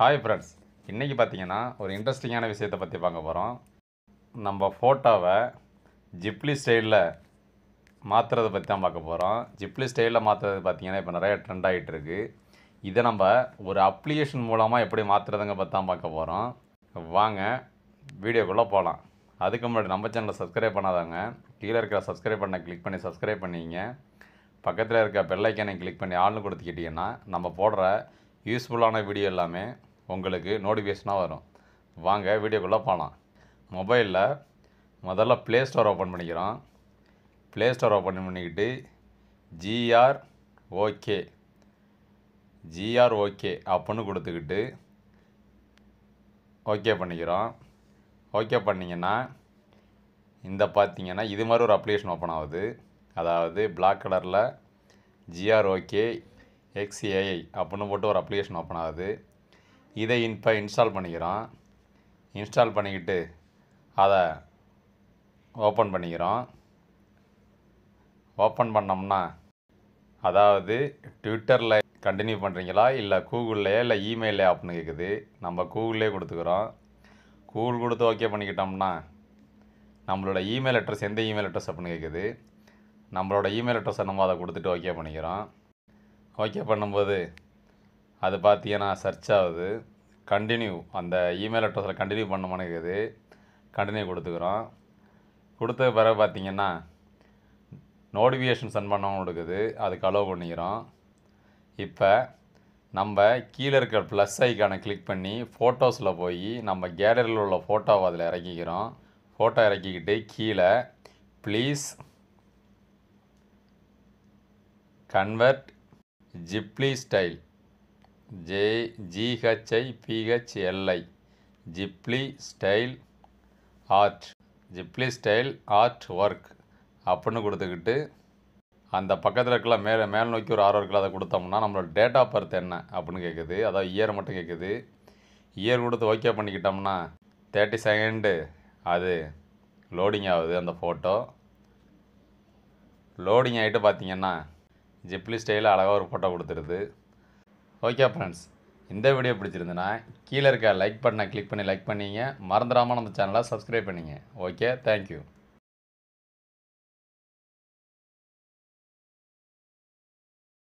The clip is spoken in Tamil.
ஹாய் ஃப்ரெண்ட்ஸ், இன்றைக்கி பார்த்தீங்கன்னா ஒரு இன்ட்ரெஸ்டிங்கான விஷயத்தை பற்றி பார்க்க போகிறோம். நம்ம ஃபோட்டோவை ஜிப்லி ஸ்டைலில் மாற்றுறதை பற்றி தான் பார்க்க போகிறோம். ஜிப்லி ஸ்டைலில் மாற்றுறது பார்த்திங்கன்னா இப்போ நிறைய ட்ரெண்ட் ஆகிட்டு இருக்குது. இதை நம்ம ஒரு அப்ளிகேஷன் மூலமாக எப்படி மாற்றுறதுங்க பற்றி தான் பார்க்க போகிறோம். வாங்க வீடியோக்குள்ளே போகலாம். அதுக்கு முன்னாடி நம்ம சேனலை சப்ஸ்கிரைப் பண்ணாதாங்க கீழே இருக்கிற சப்ஸ்கிரைப் பண்ண கிளிக் பண்ணி சப்ஸ்கிரைப் பண்ணிங்க. பக்கத்தில் இருக்க பெல் ஐக்கானை கிளிக் பண்ணி ஆள்னு கொடுத்துக்கிட்டிங்கன்னா நம்ம போடுற யூஸ்ஃபுல்லான வீடியோ எல்லாமே உங்களுக்கு நோட்டிஃபிகேஷனாக வரும். வாங்க வீடியோக்குள்ளே போகலாம். மொபைலில் முதல்ல ப்ளே ஸ்டோர் ஓப்பன் பண்ணிக்கிறோம். ப்ளே ஸ்டோர் ஓப்பன் பண்ணிக்கிட்டு ஜிஆர்ஓகே அப்படின்னு கொடுத்துக்கிட்டு ஓகே பண்ணிக்கிறோம். ஓகே பண்ணிங்கன்னா இந்த பார்த்திங்கன்னா இது மாதிரி ஒரு அப்ளிகேஷன் ஓப்பன் ஆகுது. அதாவது பிளாக் கலரில் ஜிஆர்ஓகே எக்ஸ்ஏஐ அப்படின்னு போட்டு ஒரு அப்ளிகேஷன் ஓப்பன் ஆகுது. இதை இப்போ இன்ஸ்டால் பண்ணிக்கிறோம். இன்ஸ்டால் பண்ணிக்கிட்டு அதை ஓப்பன் பண்ணிக்கிறோம். ஓப்பன் பண்ணோம்னா அதாவது ட்விட்டரில் கண்டினியூ பண்ணுறீங்களா இல்லை கூகுள்லையா இல்லை இமெயிலே அப்படின்னு கேட்குது. நம்ம கூகுள்லேயே கொடுத்துக்கிறோம். கூகுள் கொடுத்து ஓகே பண்ணிக்கிட்டோம்னா நம்மளோட இமெயில் அட்ரஸ் எந்த இமெயில் அட்ரஸ் அப்படின்னு கேட்குது. நம்மளோட இமெயில் அட்ரஸை நம்ம அதை கொடுத்துட்டு ஓகே பண்ணிக்கிறோம். ஓகே பண்ணும்போது அது பார்த்திங்கன்னா சர்ச் ஆகுது. கண்டினியூ அந்த இமெயில் அட்ரஸில் கண்டினியூ பண்ணணும்னு கேட்குது. கண்டினியூ கொடுத்துக்கிறோம். கொடுத்த பிறகு பார்த்திங்கன்னா நோட்டிஃபிகேஷன் சென்ட் பண்ணவும் கொடுக்குது. அதுக்கு அலோவ் பண்ணிக்கிறோம். இப்போ நம்ம கீழே இருக்கிற ப்ளஸ் ஐக்கானை கிளிக் பண்ணி ஃபோட்டோஸில் போய் நம்ம கேலரியில் உள்ள ஃபோட்டோவை அதில் இறக்கிக்கிறோம். ஃபோட்டோ இறக்கிக்கிட்டு கீழே please convert Ghibli style ஜிஹெச்ஐபிஹெச்எல்ஐ Ghibli style art work அப்படின்னு கொடுத்துக்கிட்டு அந்த பக்கத்தில் இருக்கலாம் மேல் நோக்கி ஒரு ஆரோ இருக்குல்ல அதை கொடுத்தோம்னா நம்மளோட டேட் ஆஃப் பர்த் என்ன அப்படின்னு கேட்குது. அதாவது இயர் மட்டும் கேட்குது. இயர் கொடுத்து ஓகே பண்ணிக்கிட்டோம்னா 30 செகண்டு அது லோடிங் ஆகுது. அந்த ஃபோட்டோ லோடிங் ஆகிட்டு பார்த்திங்கன்னா ஜிப்லி ஸ்டைலில் அழகாக ஒரு ஃபோட்டோ கொடுத்துருது. ஓகே ஃப்ரெண்ட்ஸ், இந்த வீடியோ பிடிச்சிருந்துன்னா கீழே இருக்க லைக் பட்டனை கிளிக் பண்ணி லைக் பண்ணிங்க. மறந்துடாமல் நம்ம சேனலை சப்ஸ்கிரைப் பண்ணிங்க. Okay, thank you.